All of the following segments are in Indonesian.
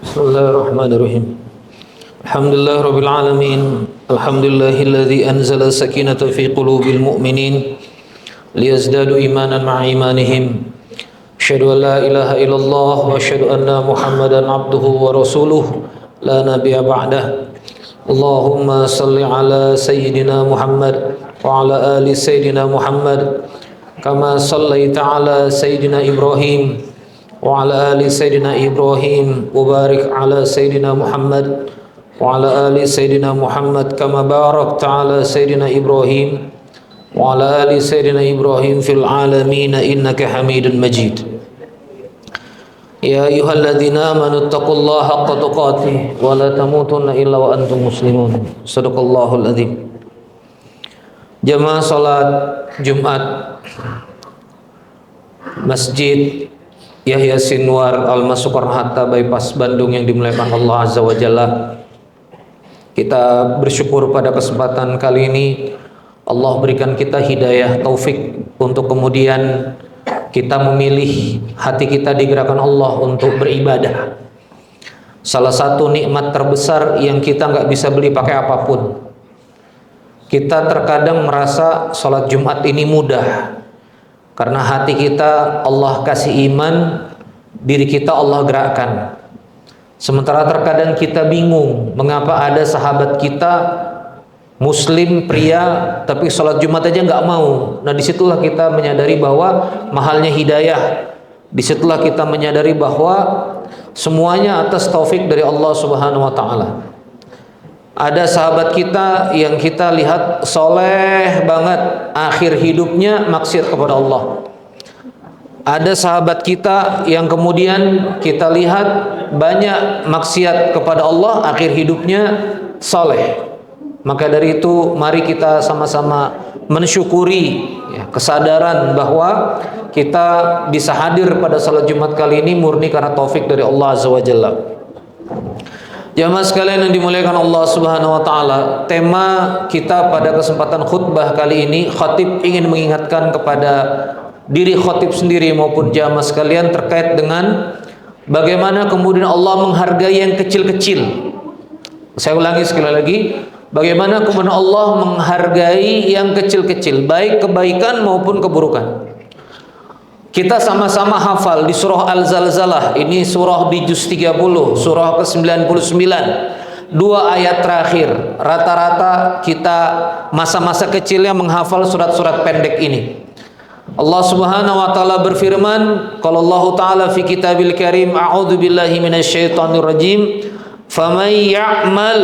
Bismillahirrahmanirrahim. Alhamdulillah rabbil alamin. Alhamdulillahilladzi anzala sakinata fi qulubil mu'minin liyazdadu imanan ma'a imanihim. Asyhadu an la ilaha illallah wa asyhadu anna Muhammadan abduhu wa rasuluh la nabiyya ba'dah. Allahumma salli ala sayyidina Muhammad wa ala ali sayyidina Muhammad kama sallaita ala sayyidina Ibrahim wa ala ali sayyidina Ibrahim wa barik ala sayyidina Muhammad wa ala ali sayyidina Muhammad kama barakta ala sayyidina Ibrahim wa ala ali sayyidina Ibrahim fil alamin innaka Hamidun Majid. Ya ayyuhalladzina amanu taqullaha haqqa tuqatih wa la tamutunna illa wa antum muslimun. Shadaqallahul adzim. Jamaah salat Jumat Masjid Yahya Sinwar Al-Masukar Hatta Bypass Bandung yang dimuliakan Allah Azza wa Jalla. Kita bersyukur pada kesempatan kali ini Allah berikan kita hidayah taufik untuk kemudian kita memilih hati kita digerakkan Allah untuk beribadah. Salah satu nikmat terbesar yang kita nggak bisa beli pakai apapun. Kita terkadang merasa sholat Jumat ini mudah karena hati kita Allah kasih iman, diri kita Allah gerakkan. Sementara terkadang kita bingung mengapa ada sahabat kita Muslim pria tapi sholat Jumat aja nggak mau. Nah disitulah kita menyadari bahwa mahalnya hidayah. Disitulah kita menyadari bahwa semuanya atas taufik dari Allah Subhanahu Wa Taala. Ada sahabat kita yang kita lihat soleh banget, akhir hidupnya maksiat kepada Allah. Ada sahabat kita yang kemudian kita lihat banyak maksiat kepada Allah, akhir hidupnya soleh. Maka dari itu mari kita sama-sama mensyukuri kesadaran bahwa kita bisa hadir pada salat Jumat kali ini murni karena taufik dari Allah Azza wa Jalla. Jamaah sekalian yang dimuliakan Allah Subhanahu wa taala, tema kita pada kesempatan khutbah kali ini, khatib ingin mengingatkan kepada diri khatib sendiri maupun jamaah sekalian terkait dengan bagaimana kemudian Allah menghargai yang kecil-kecil. Saya ulangi sekali lagi, bagaimana kemudian Allah menghargai yang kecil-kecil, baik kebaikan maupun keburukan. Kita sama-sama hafal di surah Al-Zalzalah, ini surah di juz 30, surah ke-99, 2 ayat terakhir. Rata-rata kita masa-masa kecilnya menghafal surat-surat pendek ini. Allah Subhanahu wa taala berfirman, qala Allah taala fi kitabil karim, a'udzu billahi minasyaitonir rajim, faman ya'mal,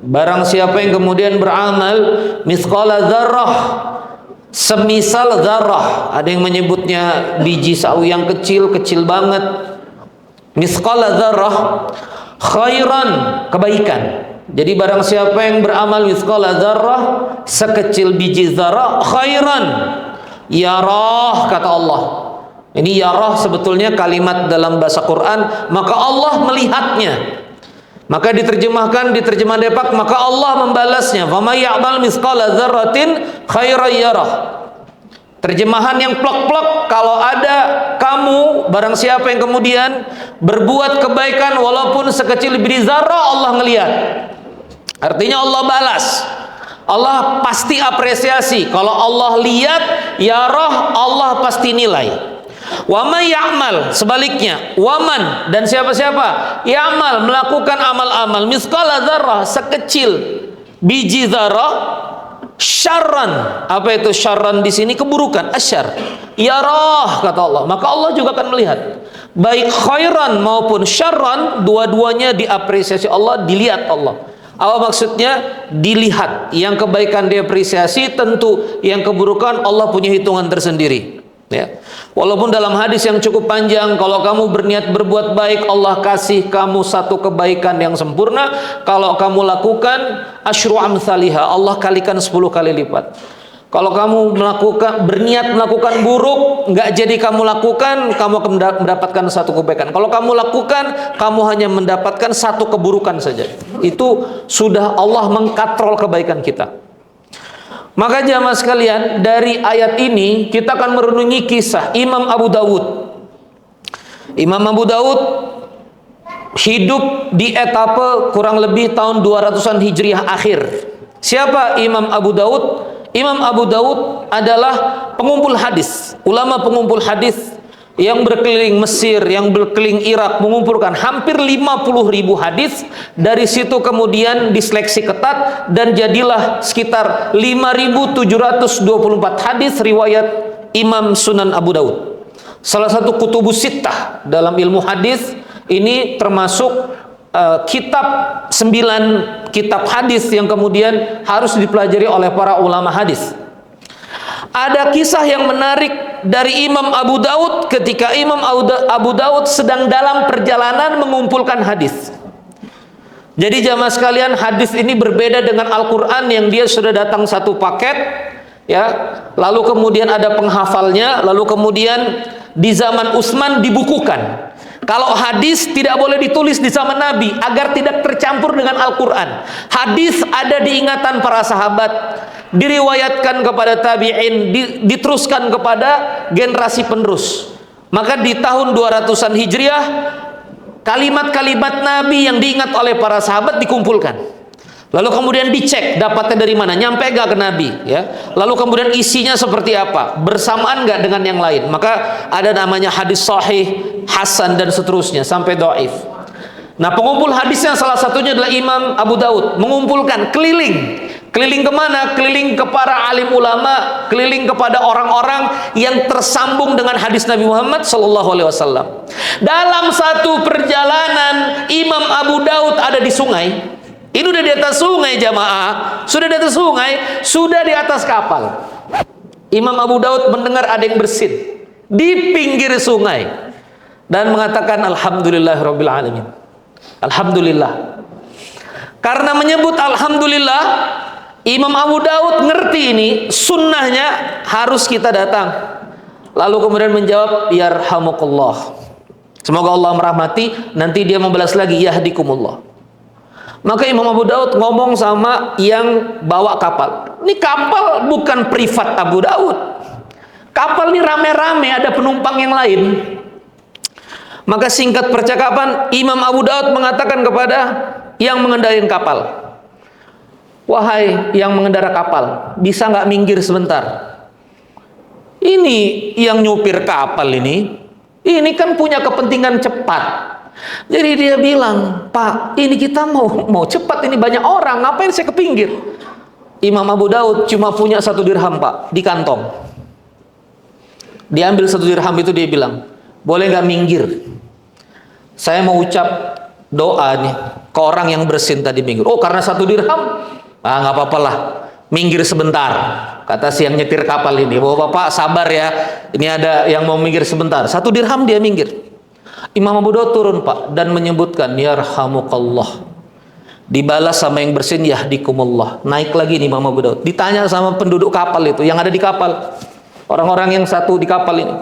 barang siapa yang kemudian beramal mithqala dzarrah, semisal zarah, ada yang menyebutnya biji sawi yang kecil banget, mithqala dzarrah khairan, kebaikan. Jadi barang siapa yang beramal mithqala dzarrah, sekecil biji zarah, khairan yarah, kata Allah. Ini yarah sebetulnya kalimat dalam bahasa Quran, maka Allah melihatnya. Maka diterjemahkan di terjemahan Depak, maka Allah membalasnya. Faman ya'mal mithqala dzarratin khairan yarah. Terjemahan yang plek-plek, kalau ada kamu, barang siapa yang kemudian berbuat kebaikan walaupun sekecil biji zarah, Allah ngelihat. Artinya Allah balas. Allah pasti apresiasi. Kalau Allah lihat, yarah, Allah pasti nilai. Waman ya'mal, sebaliknya, waman, dan siapa-siapa ya'mal, melakukan amal-amal mithqala dzarrah, sekecil biji dzarrah, syarran, apa itu syarran di sini? Keburukan, asyar, yarah, kata Allah, maka Allah juga akan melihat. Baik khairan maupun syarran, dua-duanya diapresiasi Allah, dilihat Allah. Apa maksudnya? Dilihat. Yang kebaikan diapresiasi, tentu yang keburukan Allah punya hitungan tersendiri. Ya. Walaupun dalam hadis yang cukup panjang, kalau kamu berniat berbuat baik, Allah kasih kamu satu kebaikan yang sempurna. Kalau kamu lakukan asyru amsalihha, Allah kalikan 10 kali lipat. Kalau kamu berniat melakukan buruk, nggak jadi kamu lakukan, kamu akan mendapatkan satu kebaikan. Kalau kamu lakukan, kamu hanya mendapatkan satu keburukan saja. Itu sudah Allah mengkatrol kebaikan kita. Maka jamaah sekalian, dari ayat ini kita akan merenungi kisah Imam Abu Dawud. Imam Abu Dawud hidup di etape kurang lebih tahun 200-an Hijriah akhir. Siapa Imam Abu Daud? Imam Abu Daud adalah pengumpul hadis, ulama pengumpul hadis yang berkeliling Mesir, yang berkeliling Irak, mengumpulkan hampir 50.000 hadis. Dari situ kemudian diseleksi ketat dan jadilah sekitar 5.724 hadis riwayat Imam Sunan Abu Daud. Salah satu kutubus sittah dalam ilmu hadis. Ini termasuk kitab 9 kitab hadis yang kemudian harus dipelajari oleh para ulama hadis. Ada kisah yang menarik dari Imam Abu Daud ketika Imam Abu Daud sedang dalam perjalanan mengumpulkan hadis. Jadi jamaah sekalian, hadis ini berbeda dengan Al-Quran yang dia sudah datang satu paket, ya. Lalu kemudian ada penghafalnya, lalu kemudian di zaman Utsman dibukukan. Kalau hadis tidak boleh ditulis di zaman Nabi agar tidak tercampur dengan Al-Quran. Hadis ada di ingatan para sahabat, diriwayatkan kepada tabi'in, diteruskan kepada generasi penerus. Maka di tahun 200-an Hijriah, kalimat-kalimat Nabi yang diingat oleh para sahabat dikumpulkan. Lalu kemudian dicek dapatnya dari mana, nyampe gak ke Nabi, ya. Lalu kemudian isinya seperti apa, bersamaan gak dengan yang lain. Maka ada namanya hadis sahih, hasan dan seterusnya sampai dhaif. Nah, pengumpul hadisnya salah satunya adalah Imam Abu Daud, mengumpulkan keliling kemana? Keliling ke para alim ulama, keliling kepada orang-orang yang tersambung dengan hadis Nabi Muhammad SAW. Dalam satu perjalanan Imam Abu Daud ada di sungai. Ini udah di atas sungai jamaah, sudah di atas sungai, sudah di atas kapal. Imam Abu Daud mendengar ada yang bersin di pinggir sungai dan mengatakan alhamdulillahirabbil alamin. Alhamdulillah. Karena menyebut alhamdulillah, Imam Abu Daud ngerti ini sunnahnya harus kita datang. Lalu kemudian menjawab yarhamukallah. Semoga Allah merahmati. Nanti dia membalas lagi yahdikumullah. Maka Imam Abu Daud ngomong sama yang bawa kapal. Ini kapal bukan privat Abu Daud. Kapal ini rame-rame, ada penumpang yang lain. Maka singkat percakapan, Imam Abu Daud mengatakan kepada yang mengendarai kapal, wahai yang mengendara kapal, bisa nggak minggir sebentar? Ini yang nyupir kapal ini kan punya kepentingan cepat. Jadi dia bilang, Pak, ini kita mau cepat, ini banyak orang, ngapain saya ke pinggir? Imam Abu Daud cuma punya 1 dirham, Pak, di kantong. Diambil 1 dirham itu, dia bilang, boleh nggak minggir? Saya mau ucap doa nih ke orang yang bersin tadi minggir. Oh, karena 1 dirham? Ah, nggak apa-apa lah, minggir sebentar. Kata si yang nyetir kapal ini, Bapak sabar ya, ini ada yang mau minggir sebentar. 1 dirham dia minggir. Imam Abu Daud turun, Pak, dan menyebutkan yarhamukallah. Dibalas sama yang bersin yahdikumullah. Naik lagi nih Imam Abu Daud. Ditanya sama penduduk kapal itu yang ada di kapal, orang-orang yang satu di kapal ini.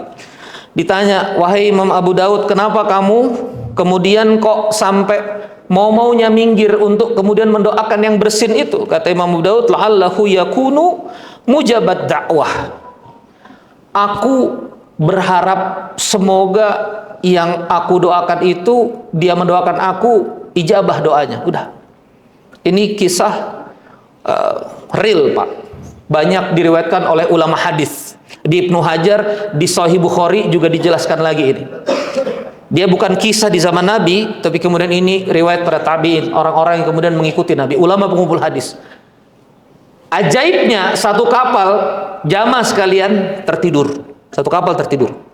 Ditanya, wahai Imam Abu Daud, kenapa kamu kemudian kok sampai mau-maunya minggir untuk kemudian mendoakan yang bersin itu? Kata Imam Abu Daud, la'allahu yakunu mujabat da'wah. Aku berharap semoga yang aku doakan itu, dia mendoakan aku, ijabah doanya. Udah. Ini kisah real, Pak. Banyak diriwayatkan oleh ulama hadis. Di Ibnu Hajar, di Sahih Bukhari juga dijelaskan lagi ini. Dia bukan kisah di zaman Nabi, tapi kemudian ini riwayat para tabi'in, orang-orang yang kemudian mengikuti Nabi, ulama pengumpul hadis. Ajaibnya, satu kapal, jamaah sekalian tertidur. Satu kapal tertidur.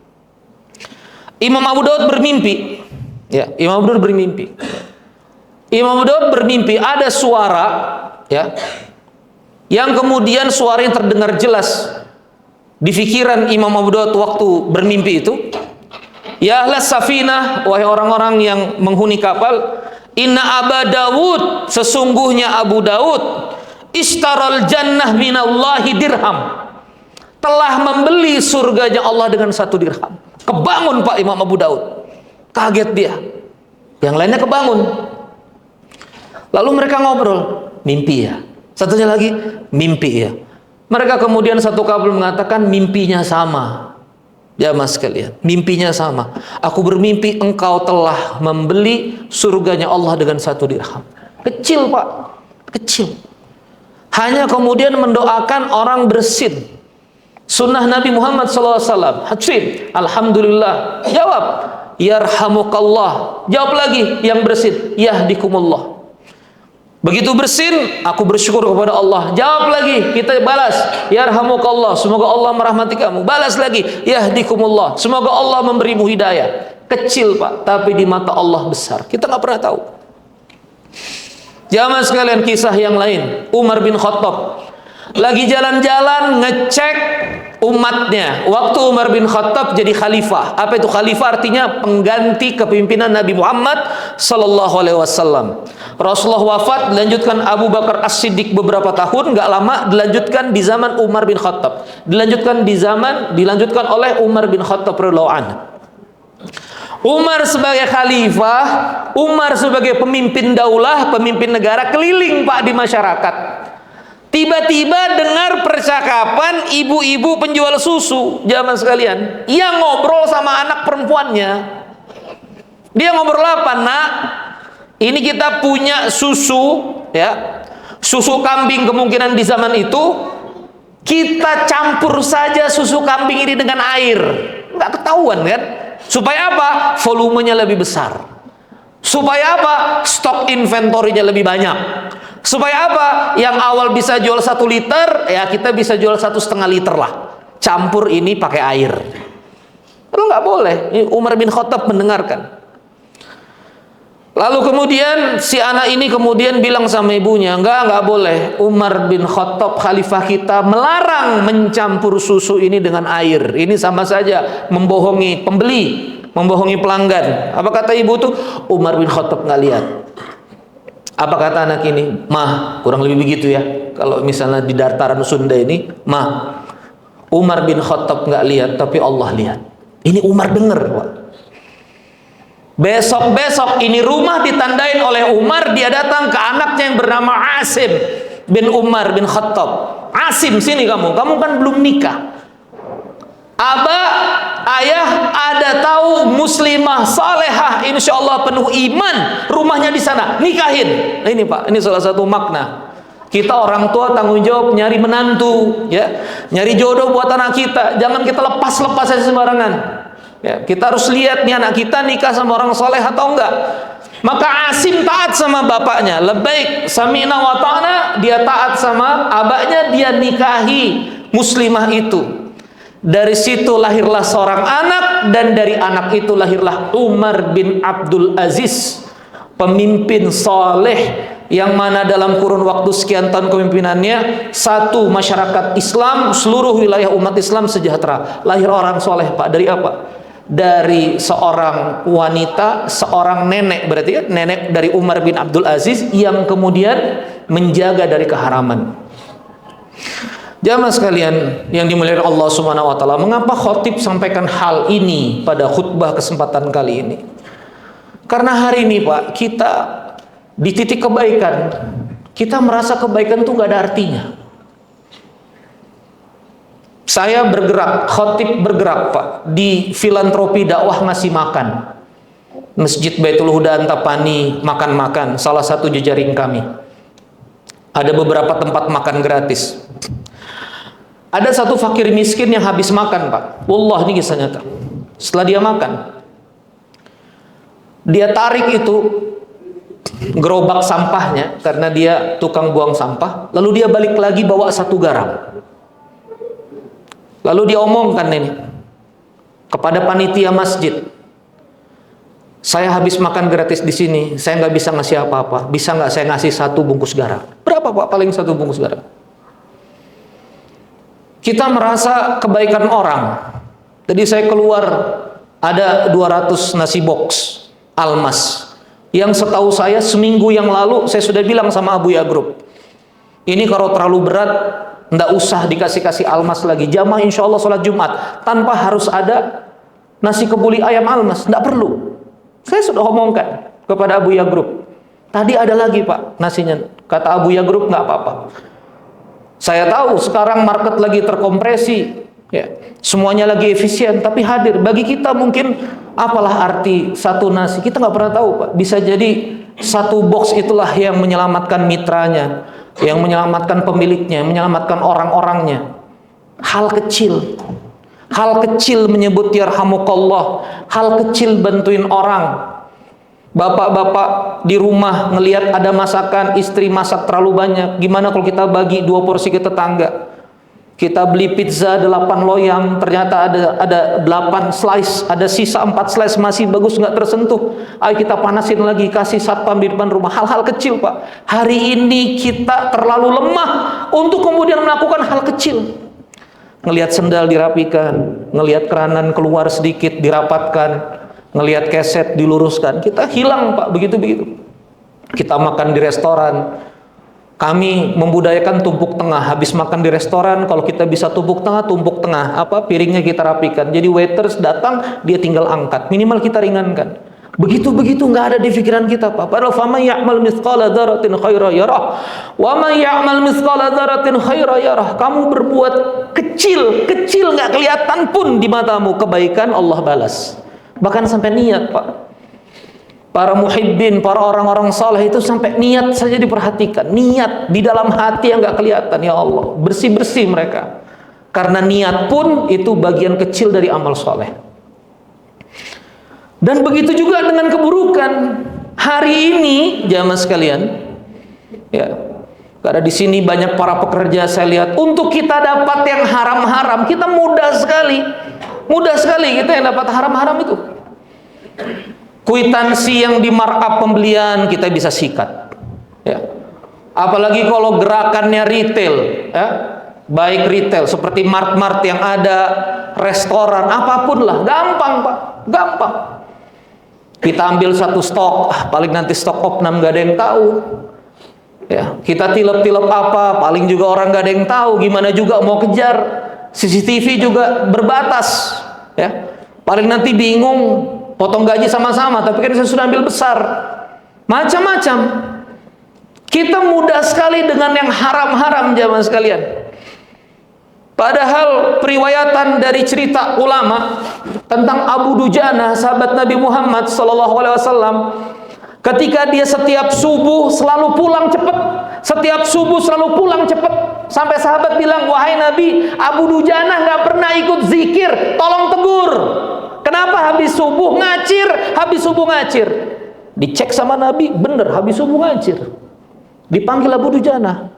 Imam Abu Daud bermimpi. Ya, Imam Abu Daud bermimpi. Imam Abu Daud bermimpi ada suara, ya, yang kemudian suara yang terdengar jelas di pikiran Imam Abu Daud waktu bermimpi itu. Ya ahlas safinah, wahai orang-orang yang menghuni kapal, inna Aba Dawud, sesungguhnya Abu Daud, ishtaral jannah minallahi dirham, telah membeli surganya Allah dengan 1 dirham. Kebangun Pak Imam Abu Daud, kaget dia. Yang lainnya kebangun. Lalu mereka ngobrol, mimpi ya. Satunya lagi, mimpi ya. Mereka kemudian satu kapal mengatakan mimpinya sama. Jamaah sekalian, mimpinya sama. Aku bermimpi engkau telah membeli surganya Allah dengan 1 dirham. Kecil Pak, kecil. Hanya kemudian mendoakan orang bersin. Sunnah Nabi Muhammad SAW. Hadsin, alhamdulillah. Jawab, yarhamukallah. Jawab lagi yang bersin, yahdikumullah. Begitu bersin, aku bersyukur kepada Allah. Jawab lagi, kita balas, yarhamukallah, semoga Allah merahmati kamu. Balas lagi, yahdikumullah, semoga Allah memberimu hidayah. Kecil Pak, tapi di mata Allah besar. Kita nggak pernah tahu. Jamaah sekalian, kisah yang lain, Umar bin Khattab lagi jalan-jalan ngecek umatnya. Waktu Umar bin Khattab jadi khalifah. Apa itu khalifah? Artinya pengganti kepemimpinan Nabi Muhammad sallallahu alaihi wasallam. Rasulullah wafat, dilanjutkan Abu Bakar As-Siddiq beberapa tahun, nggak lama dilanjutkan di zaman Umar bin Khattab. Dilanjutkan oleh Umar bin Khattab radhiyallahu anhu. Umar sebagai khalifah, Umar sebagai pemimpin daulah, pemimpin negara, keliling Pak di masyarakat. Tiba-tiba dengar percakapan ibu-ibu penjual susu, jamaah sekalian, yang ngobrol sama anak perempuannya. Dia ngobrol apa, nak? Ini kita punya susu, ya, susu kambing kemungkinan di zaman itu. Kita campur saja susu kambing ini dengan air, nggak ketahuan kan? Supaya apa? Volumenya lebih besar. Supaya apa? Stok inventorinya lebih banyak. Supaya apa? Yang awal bisa jual 1 liter, ya kita bisa jual 1,5 liter lah. Campur ini pakai air. Itu nggak boleh. Ini Umar bin Khattab mendengarkan. Lalu kemudian si anak ini kemudian bilang sama ibunya, nggak boleh. Umar bin Khattab khalifah kita melarang mencampur susu ini dengan air. Ini sama saja membohongi pembeli, membohongi pelanggan. Apa kata ibu tuh? Umar bin Khattab nggak lihat. Apa kata anak ini? Mah, kurang lebih begitu ya. Kalau misalnya di dataran Sunda ini, mah, Umar bin Khattab nggak lihat, tapi Allah lihat. Ini Umar dengar, Pak. Besok-besok ini rumah ditandain oleh Umar, dia datang ke anaknya yang bernama Asim bin Umar bin Khattab. Asim, sini kamu kan belum nikah. Aba, ayah ada tahu muslimah salehah, insya Allah penuh iman, rumahnya di sana, nikahin. Nah, ini Pak, ini salah satu makna. Kita orang tua tanggung jawab nyari menantu, ya, nyari jodoh buat anak kita. Jangan kita lepas aja sembarangan. Ya, kita harus lihat nih anak kita nikah sama orang soleh atau enggak. Maka Asim taat sama bapaknya, labbaik sami'na wa ta'na, dia taat sama abahnya, dia nikahi muslimah itu. Dari situ lahirlah seorang anak, dan dari anak itu lahirlah Umar bin Abdul Aziz, pemimpin soleh yang mana dalam kurun waktu sekian tahun kepemimpinannya, satu masyarakat Islam, seluruh wilayah umat Islam sejahtera. Lahir orang soleh Pak, dari apa? Dari seorang wanita, seorang nenek, berarti ya, nenek dari Umar bin Abdul Aziz yang kemudian menjaga dari keharaman. Jamaah sekalian yang dimuliakan Allah Subhanahu wa taala, mengapa khotib sampaikan hal ini pada khutbah kesempatan kali ini? Karena hari ini Pak, kita di titik kebaikan, kita merasa kebaikan itu nggak ada artinya. Saya bergerak, khotib bergerak Pak, di filantropi dakwah ngasih makan. Masjid Baitul Huda Antapani, makan-makan, salah satu jejaring kami. Ada beberapa tempat makan gratis. Ada satu fakir miskin yang habis makan Pak. Wallah, ini kisah nyata. Setelah dia makan, dia tarik itu gerobak sampahnya, karena dia tukang buang sampah. Lalu dia balik lagi bawa 1 garam. Lalu dia omongkan ini kepada panitia masjid, saya habis makan gratis di sini, saya nggak bisa ngasih apa-apa. Bisa nggak saya ngasih 1 bungkus garam? Berapa Pak paling 1 bungkus garam? Kita merasa kebaikan orang. Tadi saya keluar, ada 200 nasi box Almas, yang setahu saya seminggu yang lalu saya sudah bilang sama Abu Ya Group, ini kalau terlalu berat nggak usah dikasih Almas lagi. Jamaah insya Allah sholat Jumat tanpa harus ada nasi kebuli ayam Almas, nggak perlu. Saya sudah omongkan kepada Abu Ya Group. Tadi ada lagi Pak nasinya, kata Abu Ya Group nggak apa-apa. Saya tahu sekarang market lagi terkompresi, Ya, semuanya lagi efisien tapi hadir. Bagi kita mungkin apalah arti satu nasi? Kita nggak pernah tahu, Pak. Bisa jadi satu box itulah yang menyelamatkan mitranya, yang menyelamatkan pemiliknya, menyelamatkan orang-orangnya. Hal kecil. Hal kecil menyebut yarhamukallah, hal kecil bantuin orang. Bapak-bapak di rumah ngelihat ada masakan, istri masak terlalu banyak, gimana kalau kita bagi 2 porsi ke tetangga? Kita beli pizza 8 loyang, ternyata ada 8 slice, ada sisa 4 slice masih bagus nggak tersentuh. Ayo kita panasin lagi, kasih satpam di depan rumah. Hal-hal kecil, Pak. Hari ini kita terlalu lemah untuk kemudian melakukan hal kecil. Ngelihat sendal dirapikan, ngelihat keranan keluar sedikit dirapatkan, ngelihat keset diluruskan. Kita hilang, Pak, begitu-begitu. Kita makan di restoran, kami membudayakan tumpuk tengah. Habis makan di restoran, kalau kita bisa tumpuk tengah, piringnya kita rapikan. Jadi waiters datang, dia tinggal angkat. Minimal kita ringankan. Begitu-begitu nggak ada di pikiran kita, Pak. Padahal faman ya'mal mithqala dzarratin khairan yarah wa man ya'mal mithqala dzarratin khairan yarah. Kamu berbuat kecil nggak kelihatan pun di matamu kebaikan, Allah balas. Bahkan sampai niat, Pak. Para muhibbin, para orang-orang saleh itu sampai niat saja diperhatikan. Niat di dalam hati yang nggak kelihatan, ya Allah. Bersih-bersih mereka. Karena niat pun itu bagian kecil dari amal saleh. Dan begitu juga dengan keburukan. Hari ini jamaah sekalian, ya, karena di sini banyak para pekerja, saya lihat untuk kita dapat yang haram-haram kita mudah sekali kita yang dapat haram-haram itu. Kwitansi yang di markup pembelian kita bisa sikat, ya. Apalagi kalau gerakannya retail, ya, baik retail seperti mart-mart yang ada, restoran, apapun lah, gampang, Pak, gampang. Kita ambil satu stok, paling nanti stok opnam gak ada yang tahu. Ya, kita tilep-tilep apa, paling juga orang gak ada yang tahu. Gimana juga mau kejar, CCTV juga berbatas. Ya, paling nanti bingung, potong gaji sama-sama, tapi kan saya sudah ambil besar. Macam-macam. Kita mudah sekali dengan yang haram-haram, jamaah sekalian. Padahal periwayatan dari cerita ulama tentang Abu Dujana, sahabat Nabi Muhammad SAW, ketika dia setiap subuh selalu pulang cepat, sampai sahabat bilang, wahai Nabi, Abu Dujana nggak pernah ikut zikir, tolong tegur. Kenapa habis subuh ngacir? Dicek sama Nabi, bener habis subuh ngacir. Dipanggil Abu Dujana,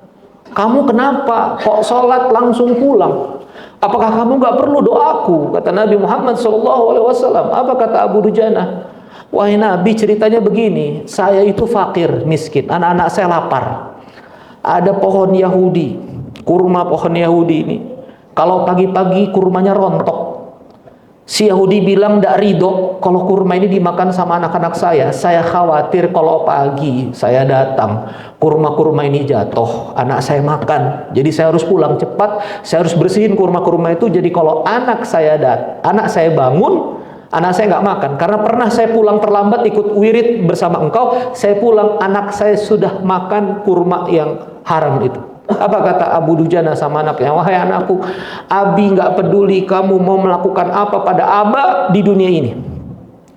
kamu kenapa kok sholat langsung pulang? Apakah kamu nggak perlu doaku? Kata Nabi Muhammad SAW. Apa kata Abu Dujana? Wahai Nabi, ceritanya begini, saya itu fakir, miskin, anak-anak saya lapar. Ada pohon Yahudi, kurma pohon Yahudi ini. Kalau pagi-pagi kurmanya rontok. Si Yahudi bilang tidak ridho kalau kurma ini dimakan sama anak-anak saya. Saya khawatir kalau pagi saya datang, kurma-kurma ini jatuh, anak saya makan. Jadi saya harus pulang cepat, saya harus bersihin kurma-kurma itu. Jadi kalau anak saya bangun, anak saya nggak makan. Karena pernah saya pulang terlambat ikut wirid bersama engkau, saya pulang anak saya sudah makan kurma yang haram itu. Apa kata Abu Dujana sama anaknya? Wahai anakku, Abi nggak peduli kamu mau melakukan apa pada Aba di dunia ini,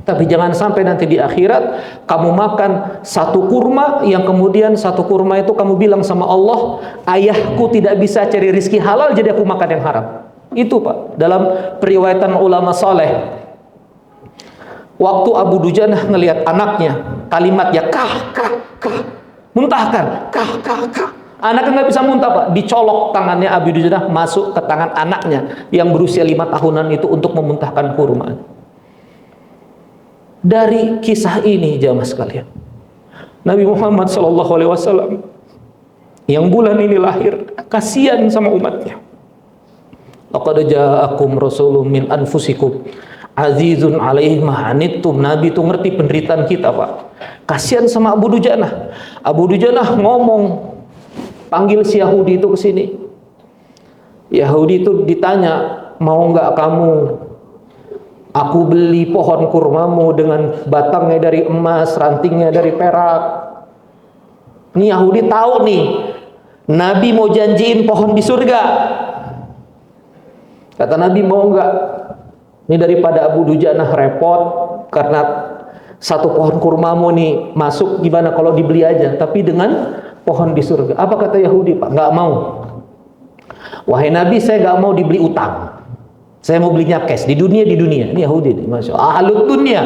tapi jangan sampai nanti di akhirat kamu makan satu kurma yang kemudian satu kurma itu kamu bilang sama Allah, ayahku tidak bisa cari rizki halal jadi aku makan yang haram. Itu, Pak, dalam periwayatan ulama saleh. Waktu Abu Dujana ngelihat anaknya, kalimatnya kah, muntahkan, kah. Anaknya nggak bisa muntah, Pak. Dicolok tangannya Abu Dujana masuk ke tangan anaknya yang berusia 5 tahunan itu untuk memuntahkan kurma. Dari kisah ini, jamaah sekalian, Nabi Muhammad SAW yang bulan ini lahir, kasihan sama umatnya. Laqad ja'akum rasulun min anfusikum azizun alaihi ma anittum. Nabi itu ngerti penderitaan kita, Pak. Kasihan sama Abu Dujana. Abu Dujana ngomong, panggil si Yahudi itu ke sini. Yahudi itu ditanya, mau nggak kamu aku beli pohon kurmamu dengan batangnya dari emas, rantingnya dari perak. Ini Yahudi tahu nih, Nabi mau janjiin pohon di surga. Kata Nabi, mau enggak? Ini daripada Abu Dujanah repot karena satu pohon kurmamu nih masuk, gimana kalau dibeli aja, tapi dengan pohon di surga. Apa kata Yahudi, Pak? Enggak mau. Wahai Nabi, saya enggak mau dibeli utang. Saya mau belinya cash di dunia. Ini Yahudi nih, Masya Allah, ahlud dunia.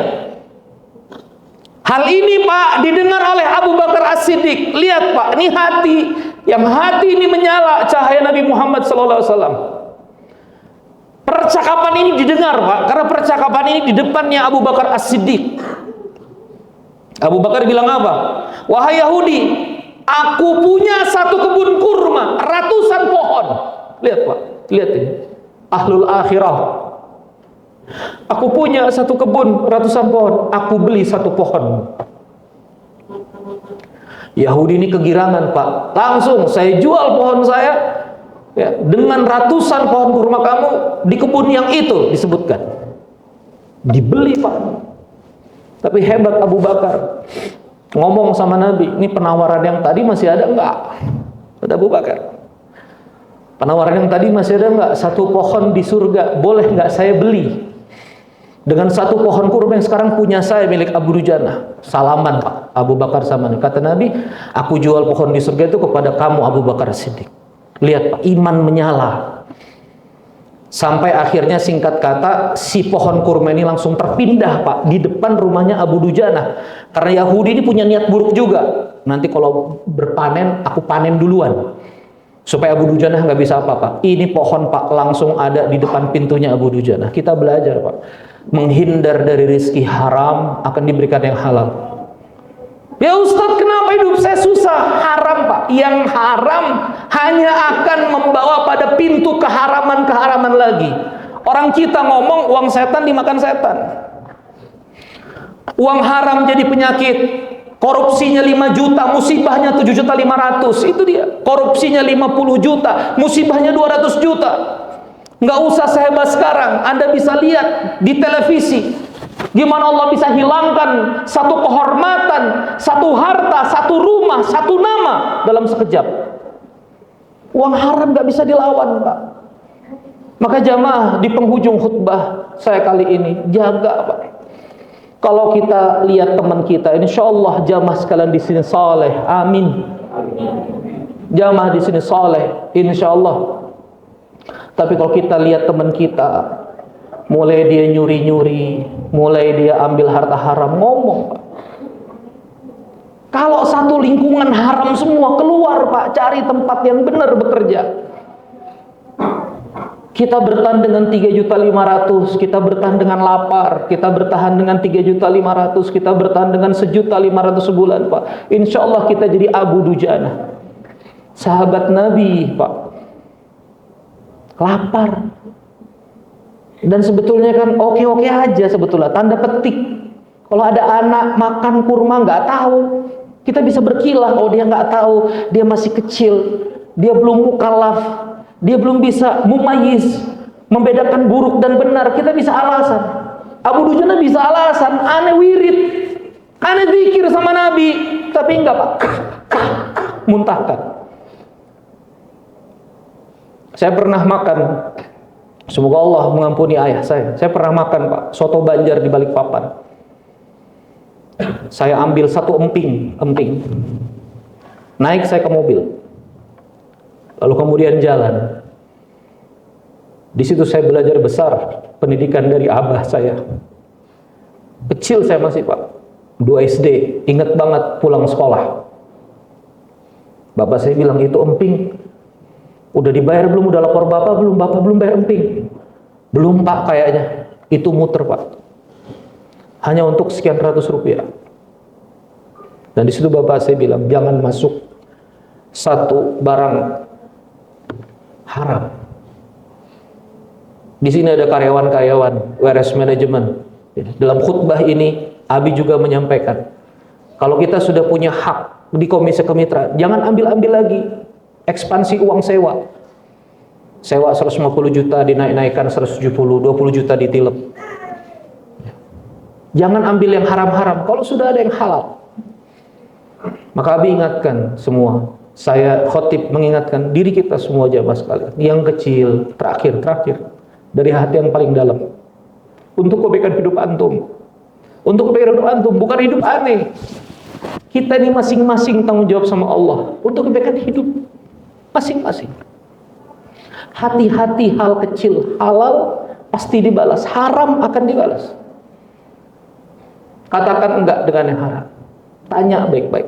Hal ini Pak didengar oleh Abu Bakar As-Siddiq. Lihat Pak, ini hati ini menyala cahaya Nabi Muhammad SAW. Percakapan ini didengar Pak, karena percakapan ini di depannya Abu Bakar As-Siddiq. Abu Bakar bilang apa? Wahai Yahudi, aku punya satu kebun kurma, ratusan pohon. Lihat Pak, lihat ini. Ahlul akhirah. Aku punya satu kebun, ratusan pohon. Aku beli satu pohon. Yahudi ini kegirangan Pak. Langsung saya jual pohon saya ya, dengan ratusan pohon kurma kamu di kebun yang itu disebutkan. Dibeli Pak. Tapi hebat Abu Bakar. Ngomong sama Nabi, ini penawaran yang tadi masih ada enggak? Kata Abu Bakar, penawaran yang tadi masih ada enggak? Satu pohon di surga, boleh enggak saya beli? Dengan satu pohon kurma yang sekarang punya saya, milik Abu Dujanah. Salaman Pak, Abu Bakar sama Nabi. Kata Nabi, aku jual pohon di surga itu kepada kamu Abu Bakar Siddiq. Lihat Pak, iman menyala. Sampai akhirnya singkat kata, si pohon kurma ini langsung terpindah Pak, di depan rumahnya Abu Dujanah. Karena Yahudi ini punya niat buruk juga. Nanti kalau berpanen, aku panen duluan. Supaya Abu Dujanah nggak bisa apa-apa. Ini pohon Pak langsung ada di depan pintunya Abu Dujanah. Kita belajar Pak, menghindar dari rezeki haram akan diberikan yang halal. Ya Ustadz, kenapa hidup saya susah? Haram Pak. Yang haram hanya akan membawa pada pintu keharaman-keharaman lagi. Orang kita ngomong uang setan dimakan setan. Uang haram jadi penyakit. Korupsinya 5 juta, musibahnya 7.500.000. Itu dia. Korupsinya 50 juta, musibahnya 200 juta. Nggak usah sehebat sekarang. Anda bisa lihat di televisi gimana Allah bisa hilangkan satu kehormatan, satu harta, satu rumah, satu nama dalam sekejap. Uang haram nggak bisa dilawan Pak. Maka jamaah, di penghujung khutbah saya kali ini, jaga Pak. Kalau kita lihat teman kita, insya Allah jamaah sekalian di sini saleh, amin. Jamaah di sini saleh, insya Allah. Tapi kalau kita lihat teman kita, mulai dia nyuri-nyuri, mulai dia ambil harta haram, ngomong Pak. Kalau satu lingkungan haram semua, keluar Pak, cari tempat yang benar bekerja. Kita bertahan dengan 3.500.000, kita bertahan dengan lapar, kita bertahan dengan 3.500.000, kita bertahan dengan 1.500.000 sebulan Pak. Insya Allah kita jadi Abu Dujanah, sahabat Nabi Pak. Lapar. Dan sebetulnya kan oke-oke aja sebetulnya, tanda petik. Kalau ada anak makan kurma nggak tahu, kita bisa berkilah, oh dia nggak tahu, dia masih kecil, dia belum mukallaf, dia belum bisa mumayyiz, membedakan buruk dan benar. Kita bisa alasan. Abu Dujanah bisa alasan, aneh wirid, aneh zikir sama Nabi, tapi enggak Pak, muntahkan. Saya pernah makan, semoga Allah mengampuni ayah saya pernah makan Pak, soto Banjar di Balikpapan. Saya ambil satu emping, naik saya ke mobil, lalu kemudian jalan. Di situ saya belajar besar pendidikan dari abah saya. Kecil saya masih Pak, 2 SD, ingat banget pulang sekolah. Bapak saya bilang, itu emping udah dibayar belum? Udah lapor bapak belum? Bapak belum bayar emping. Belum Pak kayaknya. Itu muter Pak. Hanya untuk sekian ratus rupiah. Dan di situ bapak saya bilang, jangan masuk satu barang haram. Di sini ada karyawan-karyawan warehouse management. Dalam khutbah ini Abi juga menyampaikan, kalau kita sudah punya hak di komisi kemitraan, jangan ambil-ambil lagi. Ekspansi uang sewa 150 juta dinaik-naikkan 170, 20 juta ditilep. Jangan ambil yang haram-haram kalau sudah ada yang halal. Maka Abi ingatkan semua, saya khotib mengingatkan diri kita semua jamaah sekalian, yang kecil, terakhir dari hati yang paling dalam. Untuk kebaikan hidup antum. Untuk kebaikan hidup antum, bukan hidup aneh. Kita ini masing-masing tanggung jawab sama Allah untuk kebaikan hidup masing-masing. Hati-hati hal kecil, halal pasti dibalas, haram akan dibalas. Katakan enggak dengan yang haram. Tanya baik-baik.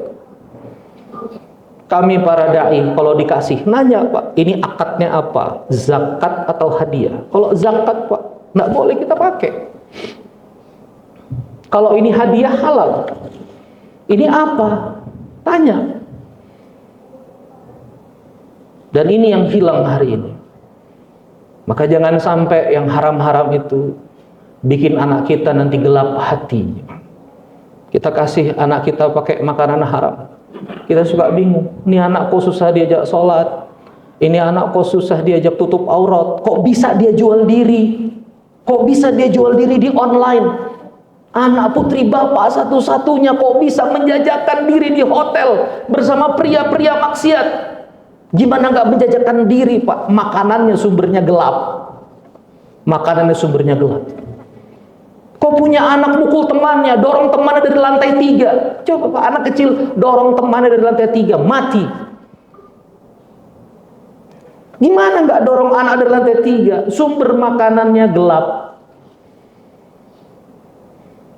Kami para dai kalau dikasih, nanya Pak, ini akadnya apa? Zakat atau hadiah? Kalau zakat Pak, enggak boleh kita pakai. Kalau ini hadiah halal. Ini apa? Tanya. Dan ini yang hilang hari ini. Maka jangan sampai yang haram-haram itu bikin anak kita nanti gelap hatinya. Kita kasih anak kita pakai makanan haram. Kita suka bingung. Ini anak kok susah diajak sholat. Ini anak kok susah diajak tutup aurat. Kok bisa dia jual diri? Kok bisa dia jual diri di online? Anak putri bapak satu-satunya kok bisa menjajakan diri di hotel bersama pria-pria maksiat. Gimana nggak menjajakan diri Pak? Makanannya sumbernya gelap. Makanannya sumbernya gelap. Kok punya anak mukul temannya, dorong temannya dari lantai 3. Coba Pak, anak kecil dorong temannya dari lantai 3, mati. Gimana nggak dorong anak dari lantai 3? Sumber makanannya gelap.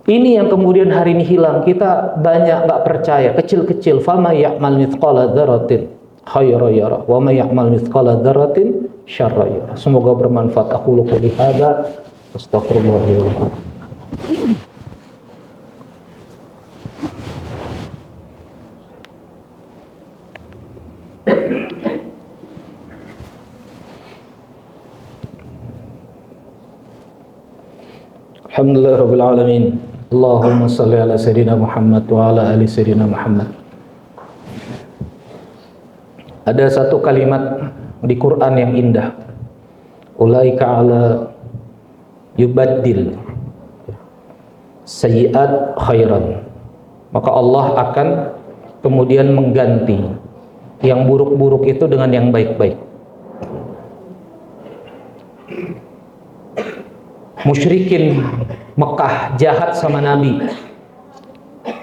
Ini yang kemudian hari ini hilang. Kita banyak nggak percaya, kecil-kecil. Fama ya'mal mithqala dzarratin khairan yarah wa may ya'mal mithqala dzarratin syarran yarah. Semoga bermanfaat. Aku qouli hadza astaghfirullah. Alhamdulillah rabbil alamin. Allahumma salli ala sayyidina Muhammad wa ala ali sayyidina Muhammad. Ada satu kalimat di Quran yang indah. Ulaika ala yubaddil sayyi'at khairan. Maka Allah akan kemudian mengganti yang buruk-buruk itu dengan yang baik-baik. Musyrikin Mekah jahat sama Nabi.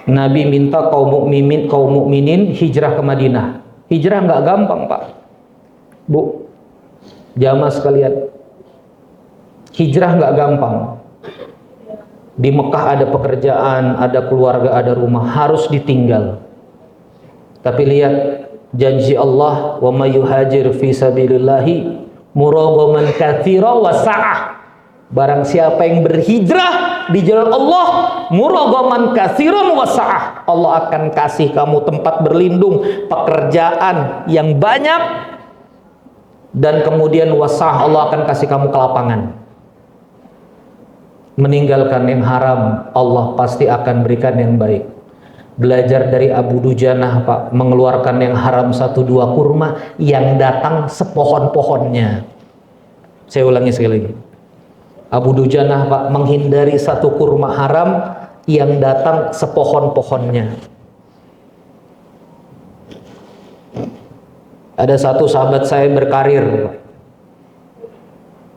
Nabi minta kaum mukminin hijrah ke Madinah. Hijrah nggak gampang Pak. Bu, jamaah sekalian, hijrah nggak gampang. Di Mekah ada pekerjaan, ada keluarga, ada rumah, harus ditinggal. Tapi lihat janji Allah, wa may yuhajir fi sabilillahi muraghaman katsira wa sa'ah. Barang siapa yang berhijrah di jalan Allah, muraghaman katsiran wa sa'ah, Allah akan kasih kamu tempat berlindung, pekerjaan yang banyak, dan kemudian wasa'ah, Allah akan kasih kamu kelapangan. Meninggalkan yang haram, Allah pasti akan berikan yang baik. Belajar dari Abu Dujanah Pak, mengeluarkan yang haram 1-2 kurma yang datang sepohon-pohonnya. Saya ulangi sekali lagi. Abu Dujanah Pak, menghindari 1 kurma haram yang datang sepohon-pohonnya. Ada satu sahabat saya berkarir,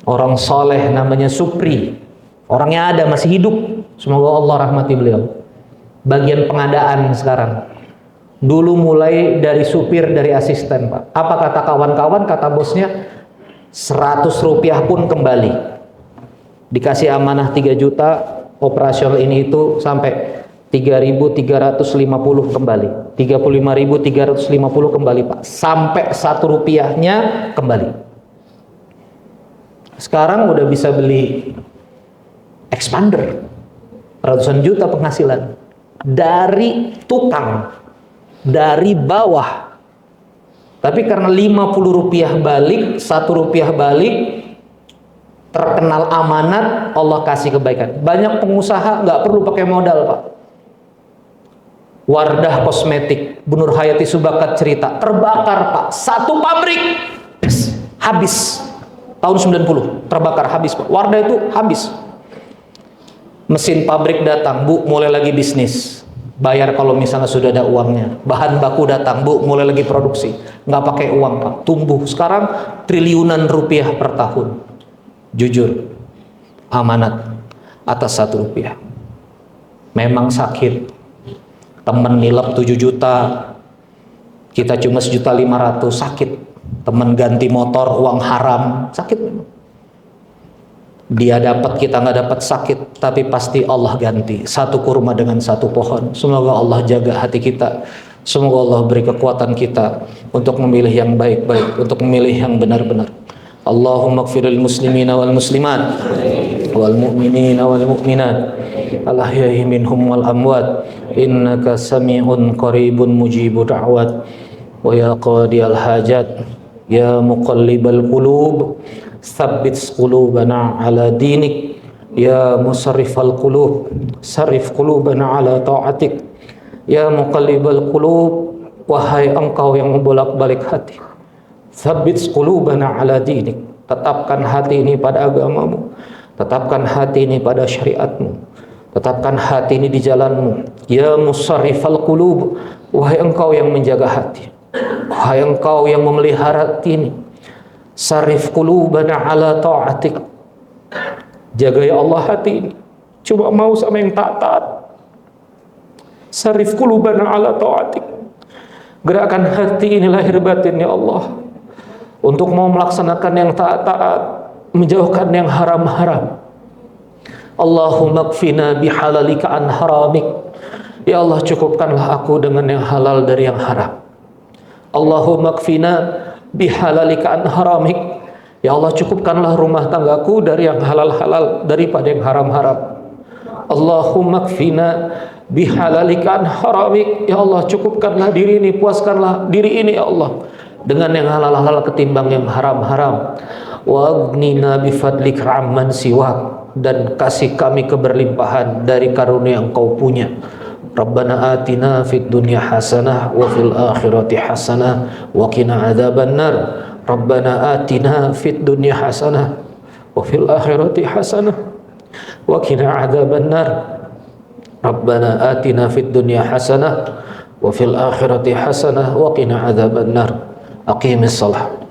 orang soleh namanya Supri. Orangnya ada, masih hidup. Semoga Allah rahmati beliau. Bagian pengadaan sekarang. Dulu mulai dari supir, dari asisten Pak. Apa kata kawan-kawan, kata bosnya, 100 rupiah pun kembali. Dikasih amanah 3 juta, operasional ini itu sampai 3.350 kembali. 35.350 kembali Pak. Sampai 1 rupiahnya kembali. Sekarang udah bisa beli expander, ratusan juta penghasilan dari tukang, dari bawah. Tapi karena 50 rupiah balik, 1 rupiah balik, terkenal amanat, Allah kasih kebaikan. Banyak pengusaha nggak perlu pakai modal Pak. Wardah Kosmetik, Bu Nur Hayati Subakat cerita, terbakar Pak, 1 pabrik habis tahun 90, terbakar habis Pak. Wardah itu habis. Mesin pabrik datang, Bu, mulai lagi bisnis. Bayar kalau misalnya sudah ada uangnya. Bahan baku datang, Bu, mulai lagi produksi. Nggak pakai uang Pak, tumbuh. Sekarang triliunan rupiah per tahun. jujur, amanat atas 1 rupiah. Memang sakit, temen nilep 7 juta, kita cuma 1.500.000, sakit. Temen ganti motor uang haram, sakit memang. Dia dapat, kita nggak dapat, sakit, tapi pasti Allah ganti. 1 kurma dengan 1 pohon. Semoga Allah jaga hati kita. Semoga Allah beri kekuatan kita untuk memilih yang baik-baik, untuk memilih yang benar-benar. Allahumma ighfiril muslimina wal muslimat wal mu'minina wal mu'minat al ahya'i minhum wal amwat innaka sami'un qaribun mujibud da'wat wa ya qadiyal hajat ya muqallibal qulub tsabbit qulubana ala dinik ya musarrifal qulub sarrif qulubana ala ta'atik ya muqallibal qulub, wahai engkau yang membolak-balik hati, tsabbit qulubana ala dinik, tetapkan hati ini pada agamamu, tetapkan hati ini pada syariatmu, tetapkan hati ini di jalanmu. Ya musarrifal qulub, wahai engkau yang menjaga hati, wahai engkau yang memelihara hati ini, sarif qulubana ala ta'atik, jaga ya Allah hati ini, cuma mau sama yang taat. Sarif qulubana ala ta'atik, gerakan hati ini lahir batin ya Allah, untuk mau melaksanakan yang taat-taat, menjauhkan yang haram-haram. Allahumma kfina bihalalika an haramik, ya Allah cukupkanlah aku dengan yang halal dari yang haram. Allahumma kfina bihalalika an haramik, ya Allah cukupkanlah rumah tanggaku dari yang halal-halal daripada yang haram-haram. Allahumma kfina bihalalika an haramik, ya Allah cukupkanlah diri ini, puaskanlah diri ini ya Allah dengan yang halal-halal ketimbang yang haram-haram. Wa aghnina bifadlika amman siwak, dan kasih kami keberlimpahan dari karunia yang Kau punya. Rabbana atina fid dunya hasanah wa fil akhirati hasanah wa qina adzabannar. Rabbana atina fid dunya hasanah wa fil akhirati hasanah wa qina adzabannar. Rabbana atina fid dunya hasanah wa fil akhirati hasanah wa qina adzabannar. Aqimis shalah.